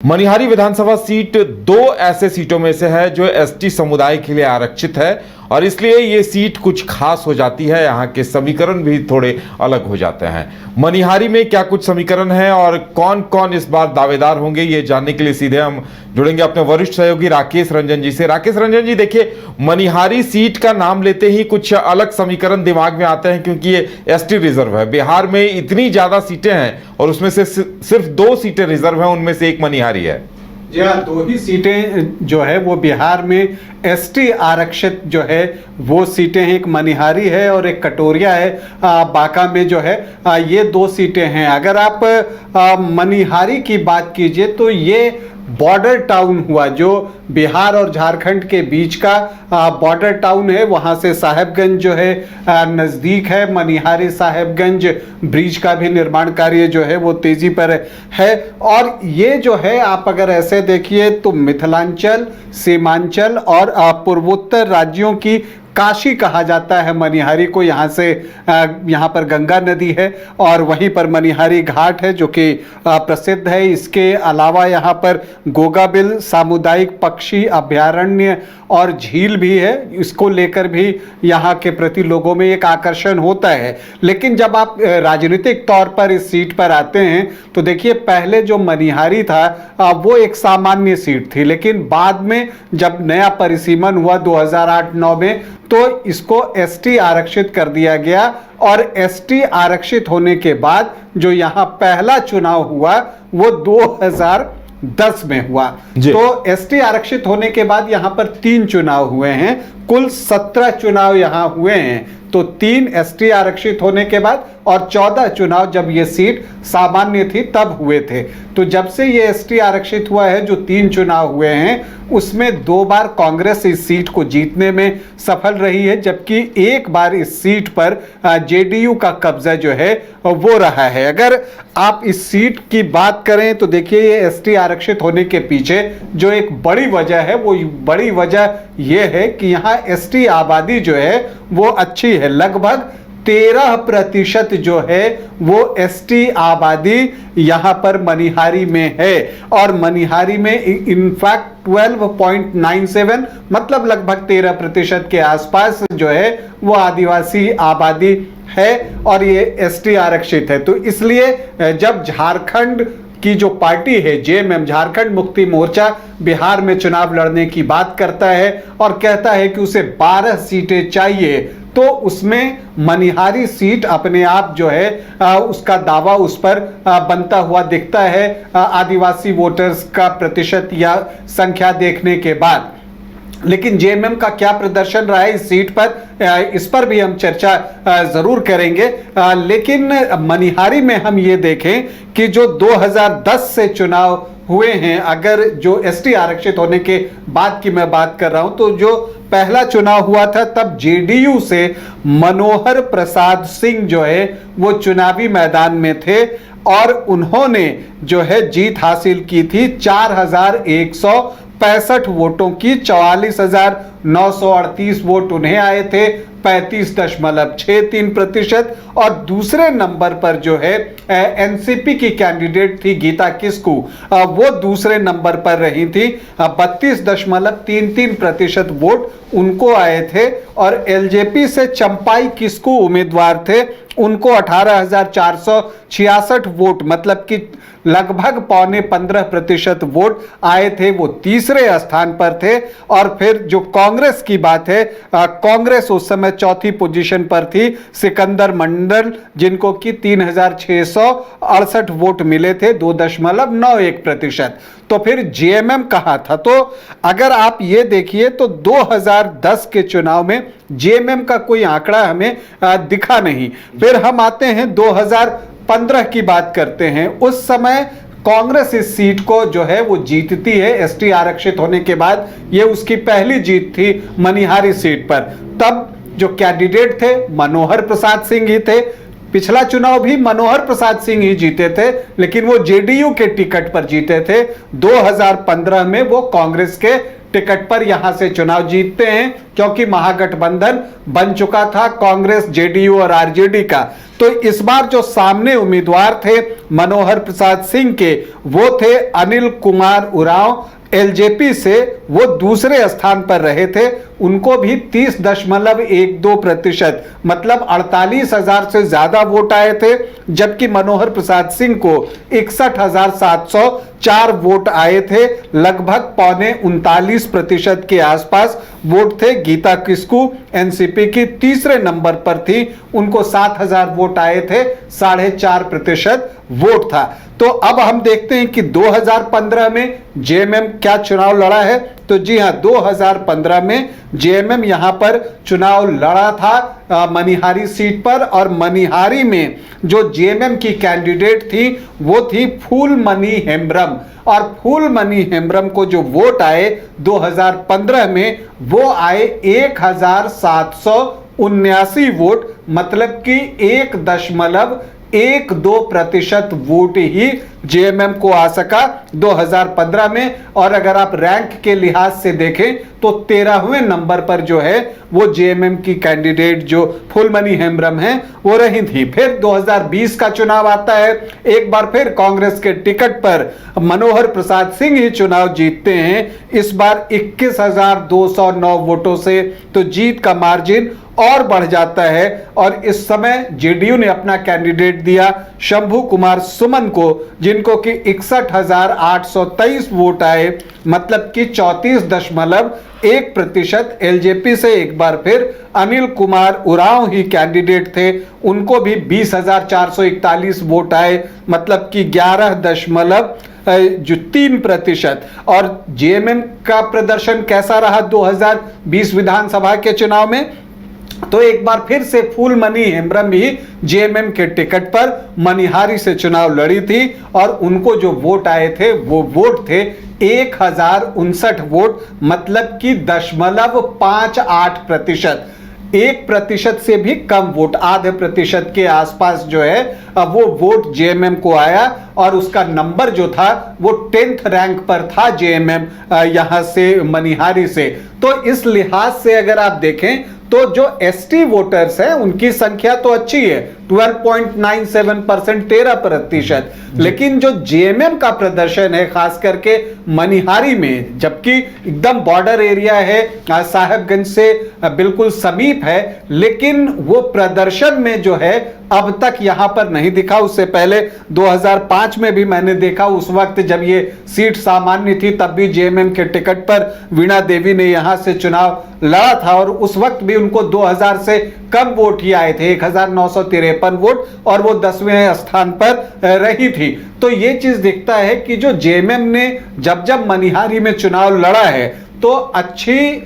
मनिहारी विधानसभा seat दो ऐसे सीटों में से है जो एसटी समुदाय के लिए आरक्षित है और इसलिए ये सीट कुछ खास हो जाती है। यहाँ के समीकरण भी थोड़े अलग हो जाते हैं। मनिहारी में क्या कुछ समीकरण है और कौन कौन इस बार दावेदार होंगे, ये जानने के लिए सीधे हम जुड़ेंगे अपने वरिष्ठ सहयोगी राकेश रंजन जी से। राकेश रंजन जी, देखिए, मनिहारी सीट का नाम लेते ही कुछ अलग समीकरण दिमाग में आते हैं क्योंकि ये एसटी रिजर्व है। बिहार में इतनी ज्यादा सीटें हैं और उसमें से सिर्फ 2 सीटें रिजर्व हैं, उनमें से एक मनिहारी है। जी हाँ, 2 ही सीटें जो है वो बिहार में एसटी आरक्षित जो है वो सीटें हैं। एक मनिहारी है और एक कटोरिया है। बांका में जो है ये 2 सीटें हैं। अगर आप मनिहारी की बात कीजिए तो ये बॉर्डर टाउन हुआ, जो बिहार और झारखंड के बीच का बॉर्डर टाउन है। वहाँ से साहेबगंज जो है नज़दीक है। मनिहारी साहेबगंज ब्रिज का भी निर्माण कार्य जो है वो तेज़ी पर है। और ये जो है, आप अगर ऐसे देखिए तो मिथिलांचल, सीमांचल और पूर्वोत्तर राज्यों की काशी कहा जाता है मनिहारी को। यहाँ पर गंगा नदी है और वहीं पर मनिहारी घाट है जो कि प्रसिद्ध है। इसके अलावा यहाँ पर गोगाबिल सामुदायिक पक्षी अभयारण्य और झील भी है। इसको लेकर भी यहाँ के प्रति लोगों में एक आकर्षण होता है। लेकिन जब आप राजनीतिक तौर पर इस सीट पर आते हैं तो देखिए, पहले जो मनिहारी था वो एक सामान्य सीट थी, लेकिन बाद में जब नया परिसीमन हुआ 2008-9 में तो इसको एसटी आरक्षित कर दिया गया। और एसटी आरक्षित होने के बाद जो यहाँ पहला चुनाव हुआ वो 2010 में हुआ। तो एसटी आरक्षित होने के बाद यहाँ पर 3 चुनाव हुए हैं। कुल 17 चुनाव यहाँ हुए हैं। तो 3 एसटी आरक्षित होने के बाद और 14 चुनाव जब ये सीट सामान्य थी तब हुए थे। तो जब से ये एसटी आरक्षित हुआ है, जो 3 चुनाव हुए हैं उसमें 2 बार कांग्रेस इस सीट को जीतने में सफल रही है, जबकि 1 बार इस सीट पर जेडीयू का कब्जा जो है वो रहा है। अगर आप इस सीट की बात करें तो देखिए, ये एसटी आरक्षित होने के पीछे जो एक बड़ी वजह है, वो बड़ी वजह ये है कि यहाँ एसटी आबादी जो है वो अच्छी है। लगभग 13% जो है वो एसटी आबादी यहाँ पर मनिहारी में है। और मनिहारी में इनफैक्ट 12.97 मतलब लगभग 13% के आसपास जो है वो आदिवासी आबादी है और ये एसटी आरक्षित है। तो इसलिए जब झारखंड की जो पार्टी है जेएमएम, झारखंड मुक्ति मोर्चा, बिहार में चुनाव लड़ने की बात करता है और कहता है कि उसे 12 सीटें चाहिए, तो उसमें मनिहारी सीट अपने आप जो है उसका दावा उस पर बनता हुआ दिखता है आदिवासी वोटर्स का प्रतिशत या संख्या देखने के बाद। लेकिन जेएमएम का क्या प्रदर्शन रहा है इस सीट पर, इस पर भी हम चर्चा जरूर करेंगे। लेकिन मनिहारी में हम ये देखें कि जो 2010 से चुनाव हुए हैं, अगर जो एसटी आरक्षित होने के बाद की मैं बात कर रहा हूं, तो जो पहला चुनाव हुआ था तब जेडीयू से मनोहर प्रसाद सिंह जो है वो चुनावी मैदान में थे और उन्होंने जो है जीत हासिल की थी 4165 वोटों की। 44,938 वोट उन्हें आए थे, 35.63%। और दूसरे नंबर पर जो है एनसीपी की कैंडिडेट थी गीता किस्कू, वो दूसरे नंबर पर रही थी। 32.33% वोट उनको आए थे। और एलजेपी से चंपाई किस्कू उम्मीदवार थे, उनको 18,466 वोट मतलब कि लगभग 15.25% वोट आए थे, वो तीसरे स्थान पर थे। और फिर जो कांग्रेस की बात है, कांग्रेस उस समय चौथी पोजीशन पर थी, सिकंदर मंडल, जिनको कि 3,668 वोट मिले थे, 2.91%। तो फिर जेएमएम कहां था? तो अगर आप ये देखिए तो 2010 के चुनाव में जेएमएम का कोई आंकड़ा हमें दिखा नहीं। फिर हम आते हैं 2015 की बात करते हैं। उस समय कांग्रेस इस सीट को जो है वो जीतती है एसटी आरक्षित होने के बाद। ये उसकी पहली जीत थी मनिहारी सीट पर। तब जो कैंडिडेट थे मनोहर प्रसाद सिंह ही थे। पिछला चुनाव भी मनोहर प्रसाद सिंह ही जीते थे, लेकिन वो जेडीयू के टिकट पर जीते थे। 2015 में वो कांग्रेस के टिकट पर यहां से चुनाव जीतते हैं, क्योंकि महागठबंधन बन चुका था कांग्रेस, जेडीयू और आरजेडी का। तो इस बार जो सामने उम्मीदवार थे मनोहर प्रसाद सिंह के, वो थे अनिल कुमार उरांव एलजेपी से, वो दूसरे स्थान पर रहे थे। उनको भी 30.12% मतलब 48,000 से ज्यादा वोट आए थे, जबकि मनोहर प्रसाद सिंह को 61,704 वोट आए थे। लगभग 39.25% के आसपास वोट थे। गीता किस्कू एनसीपी की तीसरे नंबर पर थी, उनको 7,000 वोट आए थे, 4.5% वोट था। तो अब हम देखते हैं कि 2015 में जेएमएम क्या चुनाव लड़ा है। तो जी हां, 2015 में जेएमएम यहां पर चुनाव लड़ा था मनिहारी सीट पर, और मनिहारी में जो जेएमएम की कैंडिडेट थी वो थी फूलमणि हेम्ब्रम। और फूलमणि हेम्ब्रम को जो वोट आए 2015 में, वो आए 1,779 वोट, मतलब कि 1.12% वोट ही जेएमएम को आ सका 2015 में। और अगर आप रैंक के लिहाज से देखें तो 13वें नंबर पर जो है वो जेएमएम की कैंडिडेट जो फूलमणि हेम्ब्रम है वो रही थी। फिर 2020 का चुनाव आता है, एक बार फिर कांग्रेस के टिकट पर मनोहर प्रसाद सिंह ही चुनाव जीतते हैं, इस बार 21,209 वोटों से। तो जीत का मार्जिन और बढ़ जाता है, और इस समय जेडीयू ने अपना कैंडिडेट दिया शंभू कुमार सुमन को, जिनको कि 61,823 वोट आए, मतलब कि 34.1%। एलजेपी से एक बार फिर अनिल कुमार उरांव ही कैंडिडेट थे, उनको भी 20,441 वोट आए, मतलब कि 11.3%। और जेएमएम का प्रदर्शन कैसा रहा 2020 विधानसभा के चुनाव में, तो एक बार फिर से फूलमणि हेम्ब्रम भी जेएमएम के टिकट पर मनिहारी से चुनाव लड़ी थी, और उनको जो वोट आए थे वो वोट थे 1,059 वोट, मतलब कि 0.58%। 1% से भी कम वोट, आधे प्रतिशत के आसपास जो है वो वोट जेएमएम को आया, और उसका नंबर जो था वो 10th रैंक पर था जेएमएम यहां से मनिहारी से। तो इस लिहाज से अगर आप देखें तो जो एसटी वोटर्स हैं उनकी संख्या तो अच्छी है, 12.97%, 13%, लेकिन जो जेएमएम का प्रदर्शन है खास करके मनिहारी में, जबकि एकदम बॉर्डर एरिया है, साहेबगंज से बिल्कुल समीप है, लेकिन वो प्रदर्शन में जो है अब तक यहां पर नहीं दिखा। उससे पहले 2005 में भी मैंने देखा, उस वक्त जब ये सीट सामान्य थी तब भी जेएमएम के टिकट पर वीणा देवी ने यहां से चुनाव लड़ा था, और उस वक्त भी उनको 2000 से कम वोट ही आए थे, 1953 वोट, और वो 10वें स्थान पर रही थी। तो ये चीज दिखता है कि जो जेएमएम ने जब मनिहारी में चुनाव लड़ा है तो अच्छी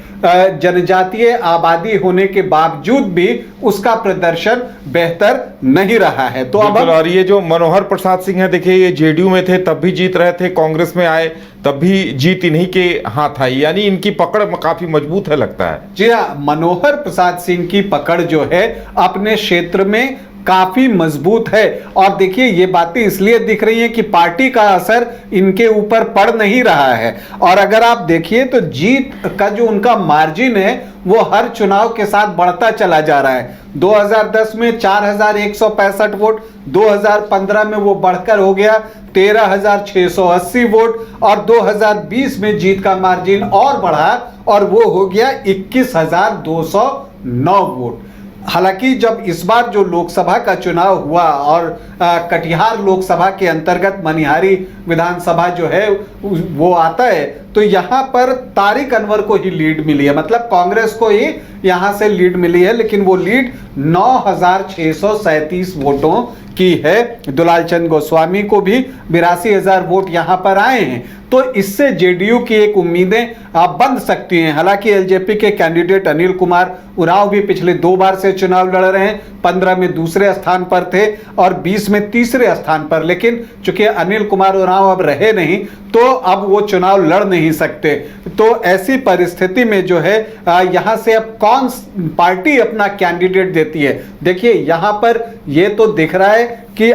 जनजातीय आबादी होने के बावजूद भी उसका प्रदर्शन बेहतर नहीं रहा है। तो अब और ये जो मनोहर प्रसाद सिंह है, देखिए ये जेडीयू में थे तब भी जीत रहे थे, कांग्रेस में आए तब भी जीत इन्हीं के हाथ आई, यानी इनकी पकड़ काफी मजबूत है लगता है। जी हाँ, मनोहर प्रसाद सिंह की पकड़ जो है अपने क्षेत्र में काफी मजबूत है। और देखिए ये बातें इसलिए दिख रही हैं कि पार्टी का असर इनके ऊपर पड़ नहीं रहा है, और अगर आप देखिए तो जीत का जो उनका मार्जिन है वो हर चुनाव के साथ बढ़ता चला जा रहा है। 2010 में 4,165 वोट, 2015 में वो बढ़कर हो गया 13,680 वोट, और 2020 में जीत का मार्जिन और बढ़ा और वो हो गया 21,209 वोट। हालांकि जब इस बार जो लोकसभा का चुनाव हुआ और कटिहार लोकसभा के अंतर्गत मनिहारी विधानसभा जो है वो आता है, तो यहां पर तारिक अनवर को ही लीड मिली है, मतलब कांग्रेस को ही यहां से लीड मिली है, लेकिन वो लीड 9,637 वोटों की है। दुलाल चंद गोस्वामी को भी 82,000 वोट यहां पर आए हैं, तो इससे जेडीयू की एक उम्मीदें बन सकती हैं। हालांकि एलजेपी के कैंडिडेट अनिल कुमार उरांव भी पिछले 2 बार से चुनाव लड़ रहे हैं, 15 में दूसरे स्थान पर थे और 20 में तीसरे स्थान पर, लेकिन चूंकि अनिल कुमार उरांव अब रहे नहीं तो अब वो चुनाव लड़ नहीं सकते। तो ऐसी परिस्थिति में जो है यहां से अब कौन पार्टी अपना कैंडिडेट देती है। देखिए यहां पर ये तो दिख रहा है है कि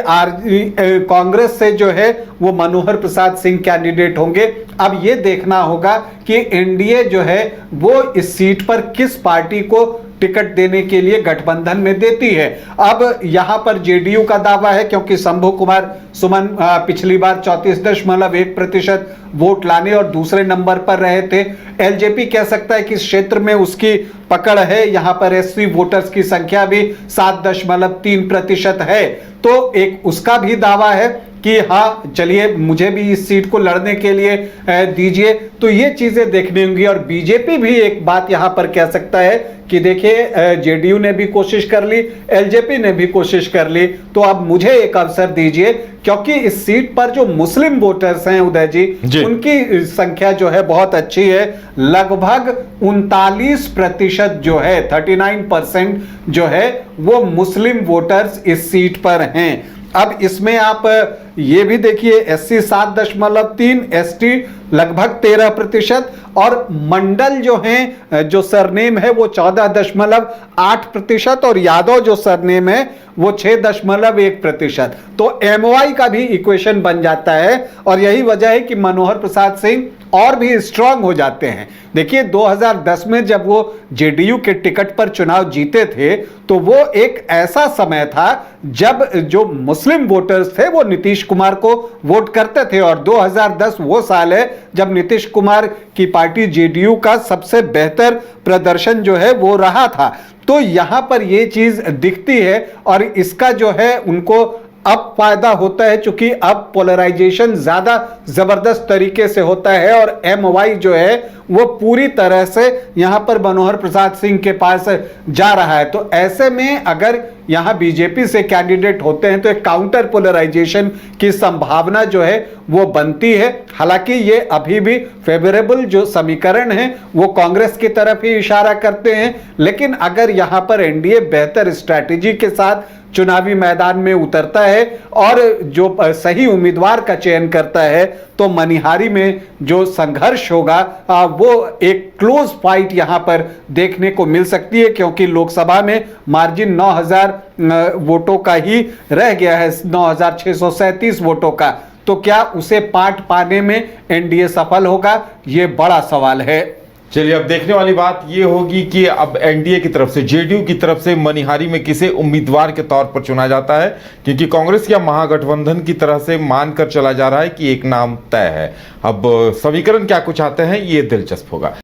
कांग्रेस से जो है वो मनोहर प्रसाद सिंह कैंडिडेट होंगे। अब ये देखना होगा कि एनडीए जो है वो इस सीट पर किस पार्टी को टिकट देने के लिए गठबंधन में देती है। अब यहां पर जेडीयू का दावा है, क्योंकि शंभू कुमार सुमन पिछली बार 34.1% वोट लाने और दूसरे नंबर पर रहे थे। एलजेपी कह सकता है कि इस क्षेत्र में उसकी पकड़ है। यहां पर एससी वोटर्स की संख्या भी 7.3% है। तो एक उसका भी दावा है कि हाँ चलिए मुझे भी इस सीट को लड़ने के लिए दीजिए। तो ये चीजें देखनी होंगी। और बीजेपी भी एक बात यहां पर कह सकता है कि देखिए जेडीयू ने भी कोशिश कर ली, एलजेपी ने भी कोशिश कर ली, तो अब मुझे एक अवसर दीजिए, क्योंकि इस सीट पर जो मुस्लिम वोटर्स हैं उदय जी, उनकी संख्या जो है बहुत अच्छी है। लगभग 39% जो है 39% जो है वो मुस्लिम वोटर्स इस सीट पर हैं। अब इसमें आप ये भी देखिए एससी 7.3, एसटी लगभग 13% और मंडल जो हैं जो सरनेम है वो 14.8% और यादव जो सरनेम है वो 6.1%। तो एमओआई का भी इक्वेशन बन जाता है और यही वजह है कि मनोहर प्रसाद सिंह और भी स्ट्रांग हो जाते हैं। देखिए 2010 में जब वो जेडीयू के टिकट पर चुनाव जीते थे तो वो एक ऐसा समय था जब जो मुस्लिम वोटर्स थे वो नीतीश कुमार को वोट करते थे और 2010 वो साल है जब नीतीश कुमार की पार्टी जेडीयू का सबसे बेहतर प्रदर्शन जो है वो रहा था। तो यहां पर ये चीज दिखती है और इसका जो है उनको अब फायदा होता है, क्योंकि अब पोलराइजेशन ज्यादा जबरदस्त तरीके से होता है और एमवाई जो है वो पूरी तरह से यहां पर मनोहर प्रसाद सिंह के पास जा रहा है। तो ऐसे में अगर यहां बीजेपी से कैंडिडेट होते हैं तो एक काउंटर पोलराइजेशन की संभावना जो है वो बनती है। हालांकि ये अभी भी फेवरेबल जो समीकरण है वो कांग्रेस की तरफ ही इशारा करते हैं, लेकिन अगर यहां पर एनडीए बेहतर स्ट्रैटेजी के साथ चुनावी मैदान में उतरता है और जो सही उम्मीदवार का चयन करता है तो मनिहारी में जो संघर्ष होगा वो एक क्लोज फाइट यहां पर देखने को मिल सकती है, क्योंकि लोकसभा में मार्जिन 9000 वोटों का ही रह गया है, 9637 वोटों का। तो क्या उसे पाट पाने में एनडीए सफल होगा, ये बड़ा सवाल है। चलिए अब देखने वाली बात ये होगी कि अब एनडीए की तरफ से, जेडीयू की तरफ से मनिहारी में किसे उम्मीदवार के तौर पर चुना जाता है, क्योंकि कांग्रेस या महागठबंधन की तरह से मानकर चला जा रहा है कि एक नाम तय है। अब समीकरण क्या कुछ आते हैं ये दिलचस्प होगा।